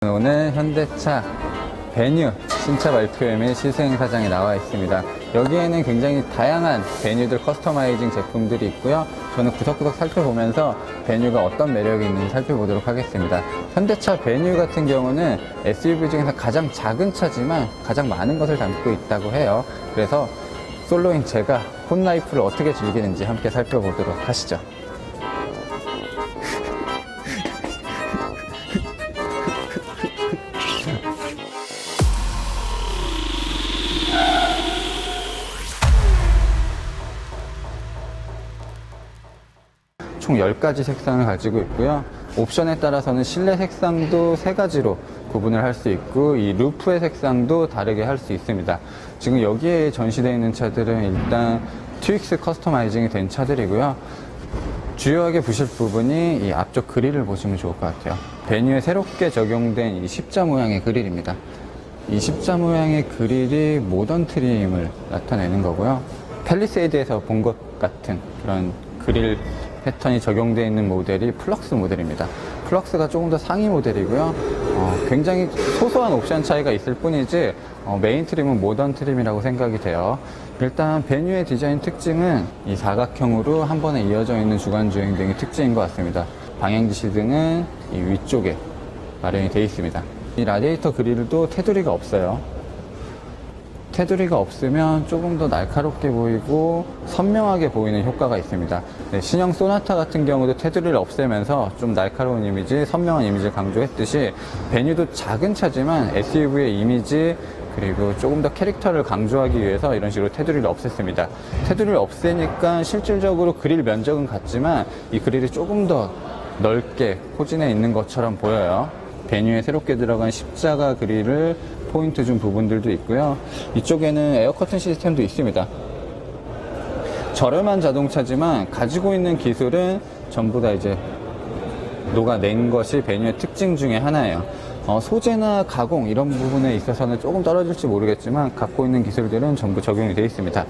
오늘 현대차 베뉴 신차 발표회 및 시승행사장에 나와 있습니다. 여기에는 굉장히 다양한 베뉴들 커스터마이징 제품들이 있고요. 저는 구석구석 살펴보면서 베뉴가 어떤 매력이 있는지 살펴보도록 하겠습니다. 현대차 베뉴 같은 경우는 SUV 중에서 가장 작은 차지만 가장 많은 것을 담고 있다고 해요. 그래서 솔로인 제가 혼라이프를 어떻게 즐기는지 함께 살펴보도록 하시죠. 총 10가지 색상을 가지고 있고요. 옵션에 따라서는 실내 색상도 3가지로 구분을 할 수 있고 이 루프의 색상도 다르게 할 수 있습니다. 지금 여기에 전시되어 있는 차들은 일단 트윅스 커스터마이징이 된 차들이고요. 주요하게 보실 부분이 이 앞쪽 그릴을 보시면 좋을 것 같아요. 베뉴에 새롭게 적용된 이 십자 모양의 그릴입니다. 이 십자 모양의 그릴이 모던 트림을 나타내는 거고요. 팰리세이드에서 본 것 같은 그런 그릴 패턴이 적용되어 있는 모델이 플럭스 모델입니다. 플럭스가 조금 더 상위 모델이고요. 굉장히 소소한 옵션 차이가 있을 뿐이지 메인 트림은 모던 트림이라고 생각이 돼요. 일단 베뉴의 디자인 특징은 이 사각형으로 한 번에 이어져 있는 주간 주행 등의 특징인 것 같습니다. 방향지시 등은 이 위쪽에 마련이 되어 있습니다. 이 라디에이터 그릴도 테두리가 없어요. 테두리가 없으면 조금 더 날카롭게 보이고 선명하게 보이는 효과가 있습니다. 네, 신형 소나타 같은 경우도 테두리를 없애면서 좀 날카로운 이미지, 선명한 이미지를 강조했듯이 베뉴도 작은 차지만 SUV의 이미지 그리고 조금 더 캐릭터를 강조하기 위해서 이런 식으로 테두리를 없앴습니다. 테두리를 없애니까 실질적으로 그릴 면적은 같지만 이 그릴이 조금 더 넓게 포진해 있는 것처럼 보여요. 베뉴에 새롭게 들어간 십자가 그릴을 포인트 준 부분들도 있고요. 이쪽에는 에어 커튼 시스템도 있습니다. 저렴한 자동차지만 가지고 있는 기술은 전부 다 이제 녹아낸 것이 베뉴의 특징 중에 하나예요. 소재나 가공 이런 부분에 있어서는 조금 떨어질지 모르겠지만 갖고 있는 기술들은 전부 적용이 되어 있습니다.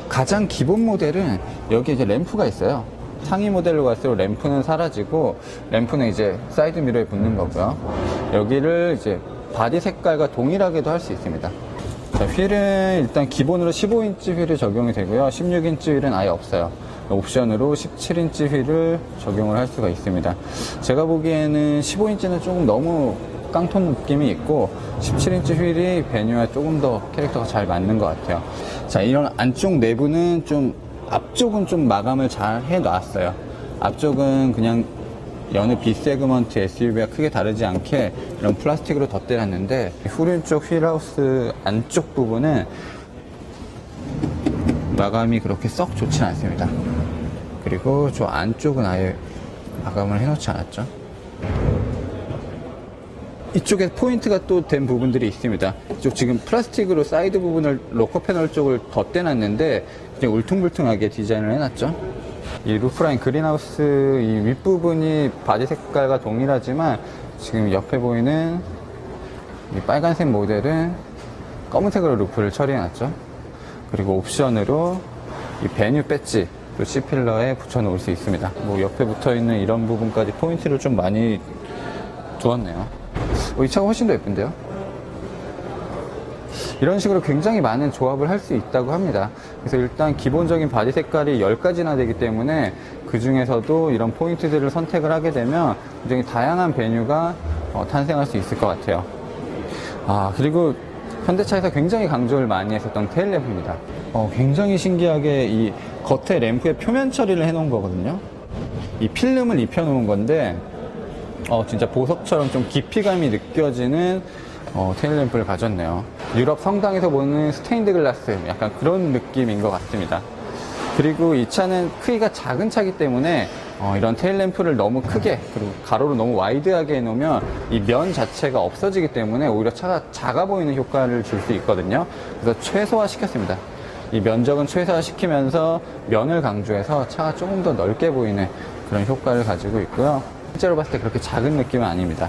가장 기본 모델은 여기 이제 램프가 있어요. 상위 모델로 갈수록 램프는 사라지고 램프는 이제 사이드 미러에 붙는 거고요. 여기를 이제 바디 색깔과 동일하게도 할 수 있습니다. 자, 휠은 일단 기본으로 15인치 휠이 적용이 되고요. 16인치 휠은 아예 없어요. 옵션으로 17인치 휠을 적용을 할 수가 있습니다. 제가 보기에는 15인치는 조금 너무 깡통 느낌이 있고 17인치 휠이 베뉴와 조금 더 캐릭터가 잘 맞는 것 같아요. 자, 이런 안쪽 내부는 좀 앞쪽은 좀 마감을 잘 해놨어요. 앞쪽은 그냥 여느 B세그먼트 SUV와 크게 다르지 않게 이런 플라스틱으로 덧대놨는데 후륜 쪽 휠하우스 안쪽 부분은 마감이 그렇게 썩 좋진 않습니다. 그리고 저 안쪽은 아예 마감을 해놓지 않았죠. 이쪽에 포인트가 또 된 부분들이 있습니다. 이쪽 지금 플라스틱으로 사이드 부분을 로커 패널 쪽을 덧대놨는데 그냥 울퉁불퉁하게 디자인을 해놨죠. 이 루프라인 그린하우스 이 윗부분이 바디 색깔과 동일하지만 지금 옆에 보이는 이 빨간색 모델은 검은색으로 루프를 처리해놨죠. 그리고 옵션으로 이 베뉴 배지 또 C필러에 붙여놓을 수 있습니다. 뭐 옆에 붙어있는 이런 부분까지 포인트를 좀 많이 두었네요. 이 차가 훨씬 더 예쁜데요? 이런 식으로 굉장히 많은 조합을 할 수 있다고 합니다. 그래서 일단 기본적인 바디 색깔이 10가지나 되기 때문에 그 중에서도 이런 포인트들을 선택을 하게 되면 굉장히 다양한 베뉴가 탄생할 수 있을 것 같아요. 그리고 현대차에서 굉장히 강조를 많이 했었던 테일램프입니다. 굉장히 신기하게 이 겉에 램프에 표면 처리를 해놓은 거거든요. 이 필름을 입혀놓은 건데 진짜 보석처럼 좀 깊이감이 느껴지는 테일램프를 가졌네요. 유럽 성당에서 보는 스테인드 글라스 약간 그런 느낌인 것 같습니다. 그리고 이 차는 크기가 작은 차기 때문에 이런 테일램프를 너무 크게 그리고 가로로 너무 와이드하게 해놓으면 이 면 자체가 없어지기 때문에 오히려 차가 작아 보이는 효과를 줄 수 있거든요. 그래서 최소화 시켰습니다. 이 면적은 최소화 시키면서 면을 강조해서 차가 조금 더 넓게 보이는 그런 효과를 가지고 있고요. 실제로 봤을 때 그렇게 작은 느낌은 아닙니다.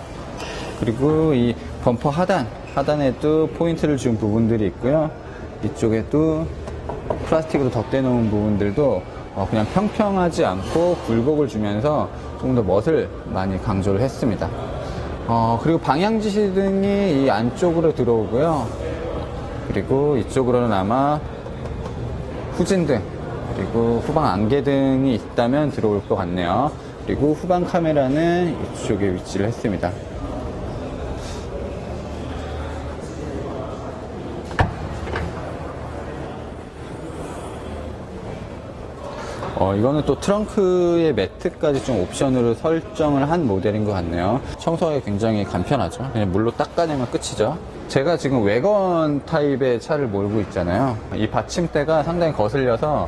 그리고 이 범퍼 하단에도 포인트를 준 부분들이 있고요. 이쪽에도 플라스틱으로 덧대놓은 부분들도 그냥 평평하지 않고 굴곡을 주면서 조금 더 멋을 많이 강조를 했습니다. 그리고 방향 지시등이 이 안쪽으로 들어오고요. 그리고 이쪽으로는 아마 후진등, 그리고 후방 안개등이 있다면 들어올 것 같네요. 그리고 후방 카메라는 이쪽에 위치를 했습니다. 이거는 또 트렁크의 매트까지 좀 옵션으로 설정을 한 모델인 것 같네요. 청소하기 굉장히 간편하죠. 그냥 물로 닦아내면 끝이죠. 제가 지금 외건 타입의 차를 몰고 있잖아요. 이 받침대가 상당히 거슬려서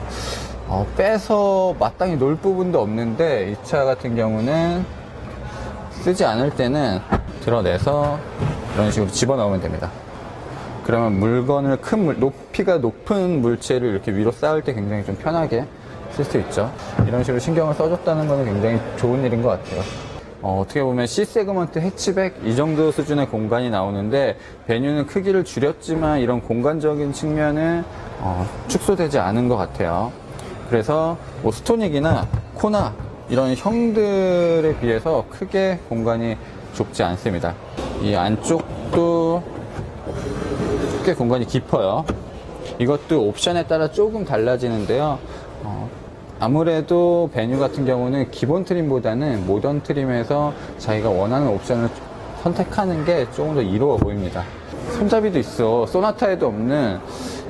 빼서 마땅히 놓을 부분도 없는데, 이 차 같은 경우는 쓰지 않을 때는 드러내서 이런 식으로 집어넣으면 됩니다. 그러면 물건을 높이가 높은 물체를 이렇게 위로 쌓을 때 굉장히 좀 편하게 쓸 수 있죠. 이런 식으로 신경을 써줬다는 것은 굉장히 좋은 일인 것 같아요. 어떻게 보면 C 세그먼트 해치백 이 정도 수준의 공간이 나오는데, 베뉴는 크기를 줄였지만 이런 공간적인 측면은 축소되지 않은 것 같아요. 그래서 뭐 스토닉이나 코나 이런 형들에 비해서 크게 공간이 좁지 않습니다. 이 안쪽도 꽤 공간이 깊어요. 이것도 옵션에 따라 조금 달라지는데요. 아무래도 베뉴 같은 경우는 기본 트림보다는 모던 트림에서 자기가 원하는 옵션을 선택하는 게 조금 더 이로워 보입니다. 손잡이도 있어. 소나타에도 없는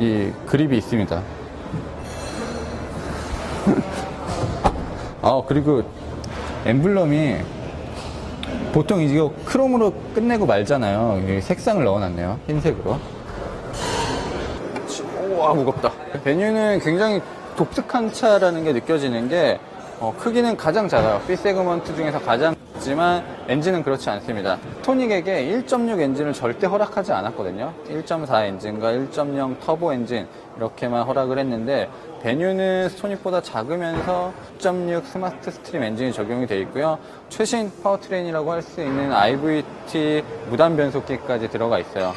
이 그립이 있습니다. 그리고 엠블럼이 보통 이거 크롬으로 끝내고 말잖아요. 색상을 넣어놨네요. 흰색으로. 우와, 무겁다. 베뉴는 굉장히 독특한 차라는 게 느껴지는 게, 크기는 가장 작아요. B 세그먼트 중에서 가장 작지만 엔진은 그렇지 않습니다. 스토닉에게 1.6 엔진을 절대 허락하지 않았거든요. 1.4 엔진과 1.0 터보 엔진 이렇게만 허락을 했는데, 베뉴는 스토닉보다 작으면서 1.6 스마트 스트림 엔진이 적용이 되어 있고요. 최신 파워트레인이라고 할 수 있는 IVT 무단 변속기까지 들어가 있어요.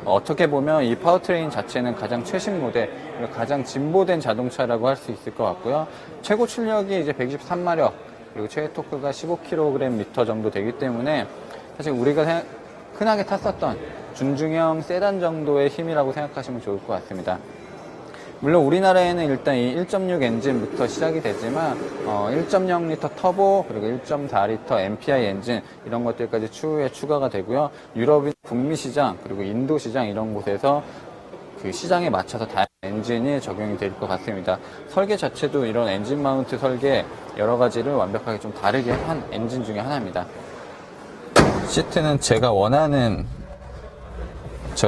어떻게 보면 이 파워트레인 자체는 가장 최신 모델, 가장 진보된 자동차라고 할 수 있을 것 같고요. 최고 출력이 이제 123마력, 그리고 최대 토크가 15kgm 정도 되기 때문에, 사실 우리가 흔하게 탔었던 준중형 세단 정도의 힘이라고 생각하시면 좋을 것 같습니다. 물론 우리나라에는 일단 이 1.6 엔진부터 시작이 되지만 1.0L 터보, 그리고 1.4L MPI 엔진 이런 것들까지 추후에 추가가 되고요. 유럽인 북미 시장, 그리고 인도 시장 이런 곳에서 그 시장에 맞춰서 다양한 엔진이 적용이 될 것 같습니다. 설계 자체도 이런 엔진 마운트 설계 여러 가지를 완벽하게 좀 다르게 한 엔진 중에 하나입니다. 시트는 제가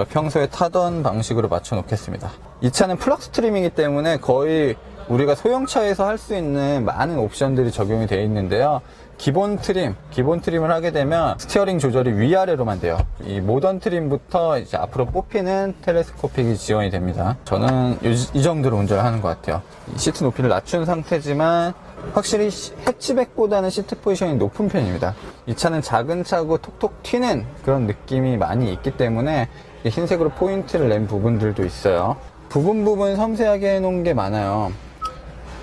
평소에 타던 방식으로 맞춰 놓겠습니다. 이 차는 플럭스 트림이기 때문에 거의 우리가 소형차에서 할 수 있는 많은 옵션들이 적용이 되어 있는데요. 기본 트림을 하게 되면 스티어링 조절이 위아래로만 돼요. 이 모던 트림부터 이제 앞으로 뽑히는 텔레스코픽이 지원이 됩니다. 저는 이 정도로 운전을 하는 것 같아요. 시트 높이를 낮춘 상태지만 확실히 해치백보다는 시트 포지션이 높은 편입니다. 이 차는 작은 차고 톡톡 튀는 그런 느낌이 많이 있기 때문에 흰색으로 포인트를 낸 부분들도 있어요. 부분 섬세하게 해놓은 게 많아요.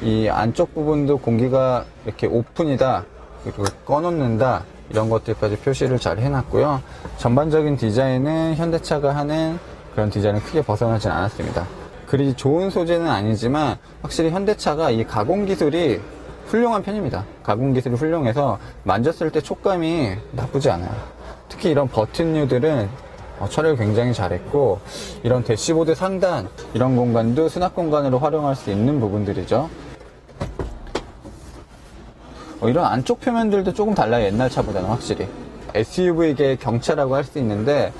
이 안쪽 부분도 공기가 이렇게 오픈이다, 그리고 꺼놓는다, 이런 것들까지 표시를 잘 해놨고요. 전반적인 디자인은 현대차가 하는 그런 디자인을 크게 벗어나진 않았습니다. 그리 좋은 소재는 아니지만 확실히 현대차가 이 가공 기술이 훌륭한 편입니다. 가공 기술이 훌륭해서 만졌을 때 촉감이 나쁘지 않아요. 특히 이런 버튼류들은 처리를 굉장히 잘했고, 이런 대시보드 상단 이런 공간도 수납 공간으로 활용할 수 있는 부분들이죠. 이런 안쪽 표면들도 조금 달라요. 옛날 차보다는 확실히. SUV계 경차라고 할 수 있는데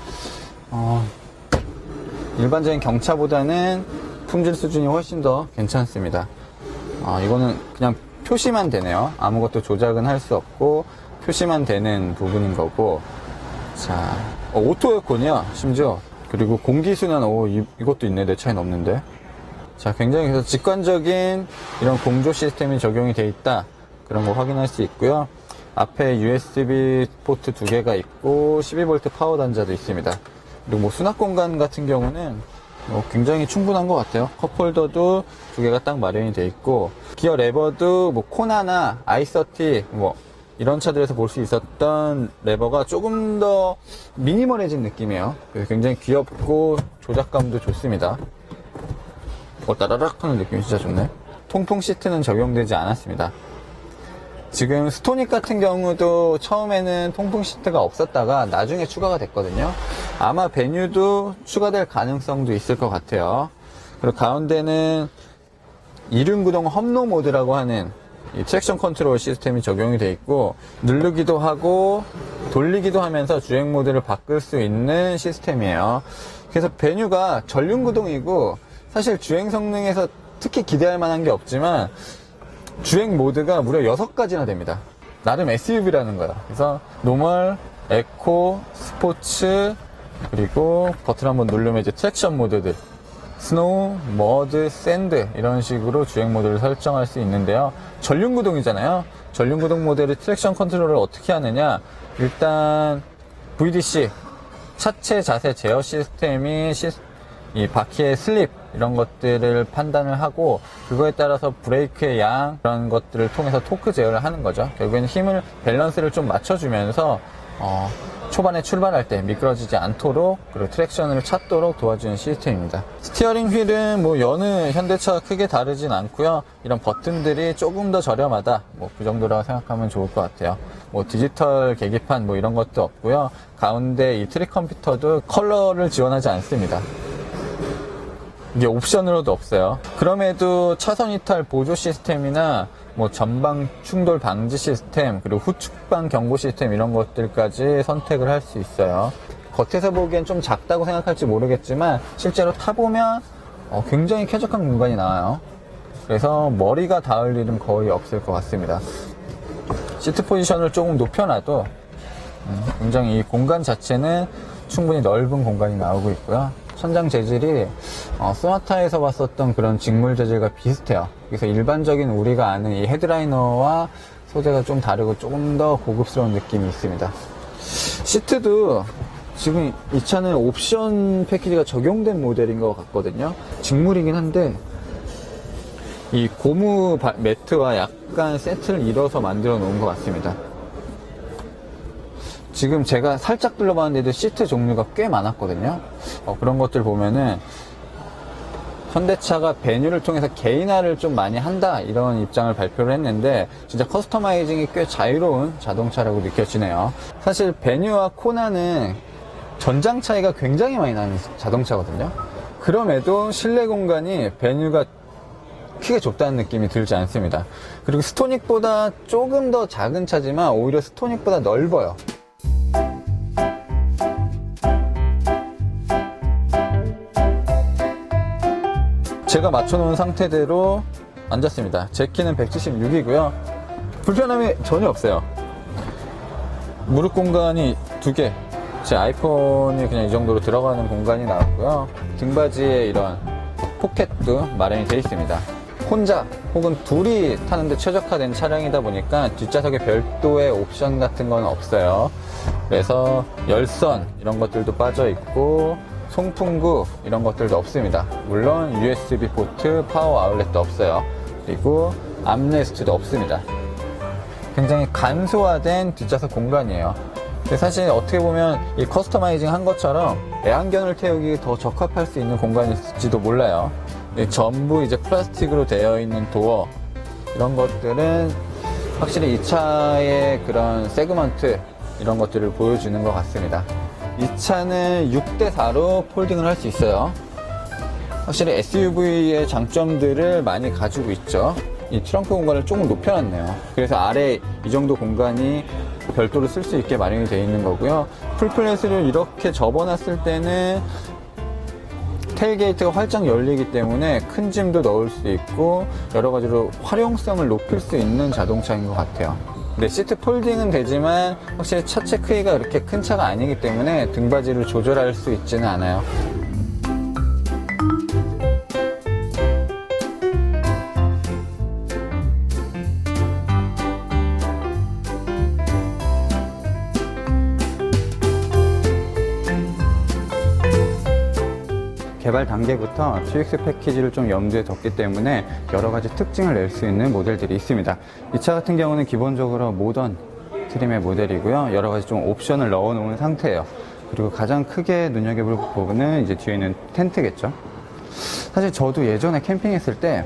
일반적인 경차보다는 품질 수준이 훨씬 더 괜찮습니다. 이거는 그냥 표시만 되네요. 아무것도 조작은 할 수 없고 표시만 되는 부분인 거고. 자, 오토 에어컨이야 심지어. 그리고 공기순환, 이것도 있네. 내 차에는 없는데. 자, 굉장히 그래서 직관적인 이런 공조 시스템이 적용이 되어 있다, 그런 거 확인할 수 있고요. 앞에 USB 포트 2개가 있고 12V 파워 단자도 있습니다. 그리고 뭐 수납 공간 같은 경우는 굉장히 충분한 것 같아요. 컵홀더도 2개가 딱 마련이 되어 있고, 기어 레버도 뭐 코나나 i30, 이런 차들에서 볼 수 있었던 레버가 조금 더 미니멀해진 느낌이에요. 그래서 굉장히 귀엽고 조작감도 좋습니다. 따라락 하는 느낌이 진짜 좋네. 통풍 시트는 적용되지 않았습니다. 지금 스토닉 같은 경우도 처음에는 통풍 시트가 없었다가 나중에 추가가 됐거든요. 아마 베뉴도 추가될 가능성도 있을 것 같아요. 그리고 가운데는 이륜구동 험로 모드라고 하는 이 트랙션 컨트롤 시스템이 적용이 되어 있고, 누르기도 하고 돌리기도 하면서 주행 모드를 바꿀 수 있는 시스템이에요. 그래서 베뉴가 전륜구동이고 사실 주행 성능에서 특히 기대할 만한 게 없지만 주행 모드가 무려 6가지나 됩니다. 나름 SUV라는 거야. 그래서 노멀, 에코, 스포츠, 그리고 버튼 한번 누르면 이제 트랙션 모드들, 스노우, 머드, 샌드 이런 식으로 주행 모드를 설정할 수 있는데요. 전륜구동이잖아요. 전륜구동 모델의 트랙션 컨트롤을 어떻게 하느냐, 일단 VDC 차체 자세 제어 시스템이 이 바퀴의 슬립 이런 것들을 판단을 하고, 그거에 따라서 브레이크의 양 그런 것들을 통해서 토크 제어를 하는 거죠. 결국에는 힘을 밸런스를 좀 맞춰주면서 초반에 출발할 때 미끄러지지 않도록, 그리고 트랙션을 찾도록 도와주는 시스템입니다. 스티어링 휠은 뭐 여느 현대차와 크게 다르진 않고요. 이런 버튼들이 조금 더 저렴하다, 뭐 그 정도라고 생각하면 좋을 것 같아요. 뭐 디지털 계기판 뭐 이런 것도 없고요. 가운데 이 트릭 컴퓨터도 컬러를 지원하지 않습니다. 이게 옵션으로도 없어요. 그럼에도 차선 이탈 보조 시스템이나 뭐 전방 충돌 방지 시스템, 그리고 후측방 경고 시스템 이런 것들까지 선택을 할 수 있어요. 겉에서 보기엔 좀 작다고 생각할지 모르겠지만 실제로 타보면 굉장히 쾌적한 공간이 나와요. 그래서 머리가 닿을 일은 거의 없을 것 같습니다. 시트 포지션을 조금 높여놔도 굉장히 이 공간 자체는 충분히 넓은 공간이 나오고 있고요. 천장 재질이 소나타에서 봤었던 그런 직물 재질과 비슷해요. 그래서 일반적인 우리가 아는 이 헤드라이너와 소재가 좀 다르고 조금 더 고급스러운 느낌이 있습니다. 시트도 지금 이 차는 옵션 패키지가 적용된 모델인 것 같거든요. 직물이긴 한데 이 고무 매트와 약간 세트를 이뤄서 만들어 놓은 것 같습니다. 지금 제가 살짝 둘러봤는데도 시트 종류가 꽤 많았거든요. 그런 것들 보면은 현대차가 베뉴를 통해서 개인화를 좀 많이 한다, 이런 입장을 발표를 했는데 진짜 커스터마이징이 꽤 자유로운 자동차라고 느껴지네요. 사실 베뉴와 코나는 전장 차이가 굉장히 많이 나는 자동차거든요. 그럼에도 실내 공간이 베뉴가 크게 좁다는 느낌이 들지 않습니다. 그리고 스토닉보다 조금 더 작은 차지만 오히려 스토닉보다 넓어요. 제가 맞춰놓은 상태대로 앉았습니다. 제 키는 176이고요. 불편함이 전혀 없어요. 무릎 공간이 2개, 제 아이폰이 그냥 이 정도로 들어가는 공간이 나왔고요. 등받이에 이런 포켓도 마련이 되어 있습니다. 혼자 혹은 둘이 타는데 최적화된 차량이다 보니까 뒷좌석에 별도의 옵션 같은 건 없어요. 그래서 열선 이런 것들도 빠져 있고 송풍구 이런 것들도 없습니다. 물론 USB 포트, 파워 아울렛도 없어요. 그리고 암레스트도 없습니다. 굉장히 간소화된 뒷좌석 공간이에요. 근데 사실 어떻게 보면 이 커스터마이징 한 것처럼 애완견을 태우기 더 적합할 수 있는 공간일지도 몰라요. 전부 이제 플라스틱으로 되어 있는 도어 이런 것들은 확실히 이 차의 그런 세그먼트 이런 것들을 보여주는 것 같습니다. 이 차는 6대4로 폴딩을 할 수 있어요. 확실히 SUV의 장점들을 많이 가지고 있죠. 이 트렁크 공간을 조금 높여놨네요. 그래서 아래 이 정도 공간이 별도로 쓸 수 있게 마련이 되어 있는 거고요. 풀플랫을 이렇게 접어놨을 때는 테일게이트가 활짝 열리기 때문에 큰 짐도 넣을 수 있고 여러 가지로 활용성을 높일 수 있는 자동차인 것 같아요. 네, 시트 폴딩은 되지만 확실히 차체 크기가 그렇게 큰 차가 아니기 때문에 등받이를 조절할 수 있지는 않아요. 개발 단계부터 GX 패키지를 좀 염두에 뒀기 때문에 여러 가지 특징을 낼 수 있는 모델들이 있습니다. 이 차 같은 경우는 기본적으로 모던 트림의 모델이고요. 여러 가지 좀 옵션을 넣어 놓은 상태예요. 그리고 가장 크게 눈여겨볼 부분은 이제 뒤에 있는 텐트겠죠. 사실 저도 예전에 캠핑했을 때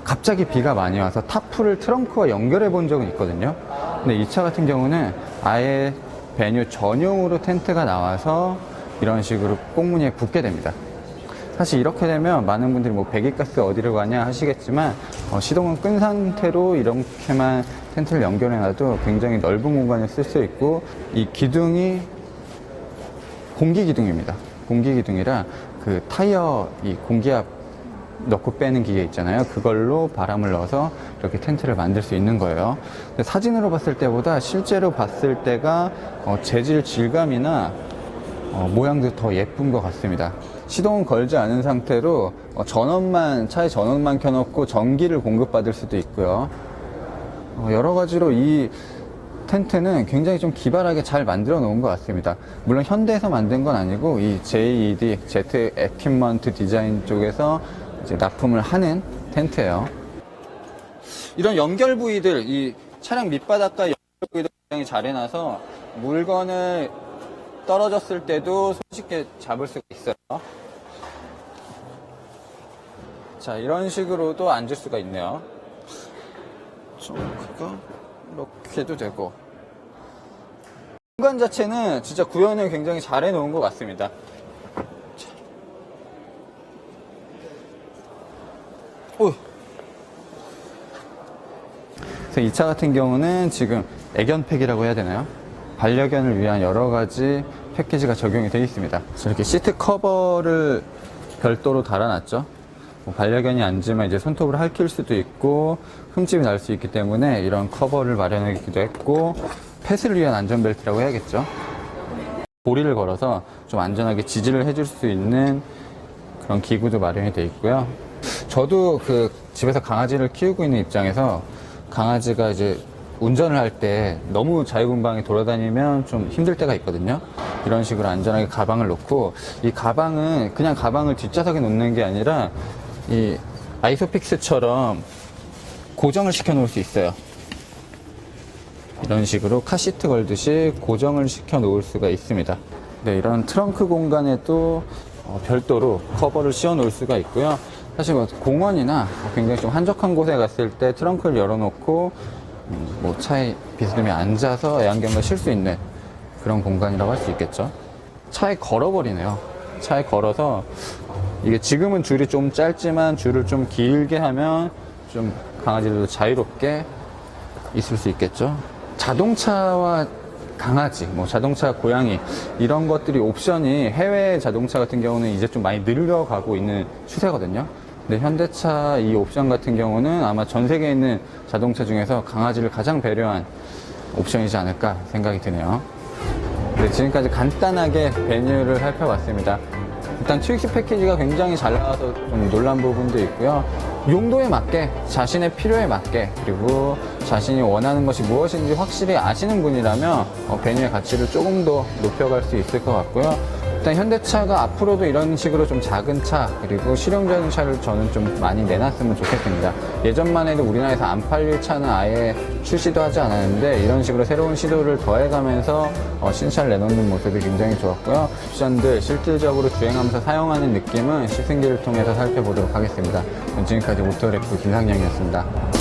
갑자기 비가 많이 와서 타프를 트렁크와 연결해 본 적은 있거든요. 근데 이 차 같은 경우는 아예 배뉴 전용으로 텐트가 나와서 이런 식으로 꽁무니에 붙게 됩니다. 사실 이렇게 되면 많은 분들이 뭐 배기가스 어디로 가냐 하시겠지만 시동은 끈 상태로 이렇게만 텐트를 연결해 놔도 굉장히 넓은 공간을 쓸 수 있고, 이 기둥이 공기 기둥입니다. 공기 기둥이라 그 타이어 이 공기압 넣고 빼는 기계 있잖아요. 그걸로 바람을 넣어서 이렇게 텐트를 만들 수 있는 거예요. 근데 사진으로 봤을 때보다 실제로 봤을 때가 재질 질감이나 모양도 더 예쁜 것 같습니다. 시동은 걸지 않은 상태로 차에 전원만 켜놓고 전기를 공급받을 수도 있고요. 여러 가지로 이 텐트는 굉장히 좀 기발하게 잘 만들어 놓은 것 같습니다. 물론 현대에서 만든 건 아니고 이 JED, Z 에퀴먼트 디자인 쪽에서 이제 납품을 하는 텐트예요. 이런 연결 부위들, 이 차량 밑바닥과 연결 부위들 굉장히 잘 해놔서 물건을 떨어졌을 때도 손쉽게 잡을 수가 있어요. 자, 이런 식으로도 앉을 수가 있네요. 트렁크가 이렇게 해도 되고, 공간 자체는 진짜 구현을 굉장히 잘 해놓은 것 같습니다. 오. 그래서 이 차 같은 경우는 지금 애견팩이라고 해야 되나요? 반려견을 위한 여러 가지 패키지가 적용이 되어 있습니다. 이렇게 시트 커버를 별도로 달아놨죠. 반려견이 앉으면 이제 손톱을 핥힐 수도 있고 흠집이 날 수 있기 때문에 이런 커버를 마련하기도 했고, 펫을 위한 안전벨트라고 해야겠죠. 고리를 걸어서 좀 안전하게 지지를 해줄 수 있는 그런 기구도 마련이 되어 있고요. 저도 그 집에서 강아지를 키우고 있는 입장에서 강아지가 이제 운전을 할 때 너무 자유분방히 돌아다니면 좀 힘들 때가 있거든요. 이런 식으로 안전하게 가방을 놓고, 이 가방은 그냥 가방을 뒷좌석에 놓는 게 아니라 이 아이소픽스처럼 고정을 시켜 놓을 수 있어요. 이런 식으로 카시트 걸듯이 고정을 시켜 놓을 수가 있습니다. 네, 이런 트렁크 공간에도 별도로 커버를 씌워 놓을 수가 있고요. 사실 뭐 공원이나 굉장히 좀 한적한 곳에 갔을 때 트렁크를 열어놓고 뭐 차에 비스듬히 앉아서 애완견과 쉴 수 있는 그런 공간이라고 할 수 있겠죠. 차에 걸어버리네요. 차에 걸어서, 이게 지금은 줄이 좀 짧지만 줄을 좀 길게 하면 좀 강아지들도 자유롭게 있을 수 있겠죠. 자동차와 강아지, 뭐 자동차, 고양이, 이런 것들이 옵션이 해외 자동차 같은 경우는 이제 좀 많이 늘려가고 있는 추세거든요. 근데 현대차 이 옵션 같은 경우는 아마 전 세계에 있는 자동차 중에서 강아지를 가장 배려한 옵션이지 않을까 생각이 드네요. 네, 지금까지 간단하게 메뉴를 살펴봤습니다. 일단 트윅스 패키지가 굉장히 잘 나와서 좀 놀란 부분도 있고요. 용도에 맞게, 자신의 필요에 맞게, 그리고 자신이 원하는 것이 무엇인지 확실히 아시는 분이라면 베뉴의 가치를 조금 더 높여갈 수 있을 것 같고요. 일단 현대차가 앞으로도 이런 식으로 좀 작은 차, 그리고 실용적인 차를 저는 좀 많이 내놨으면 좋겠습니다. 예전만 해도 우리나라에서 안 팔릴 차는 아예 출시도 하지 않았는데, 이런 식으로 새로운 시도를 더해가면서 신차를 내놓는 모습이 굉장히 좋았고요. 옵션들 실질적으로 주행하면서 사용하는 느낌은 시승기를 통해서 살펴보도록 하겠습니다. 지금까지 오토그래프 김상영이었습니다.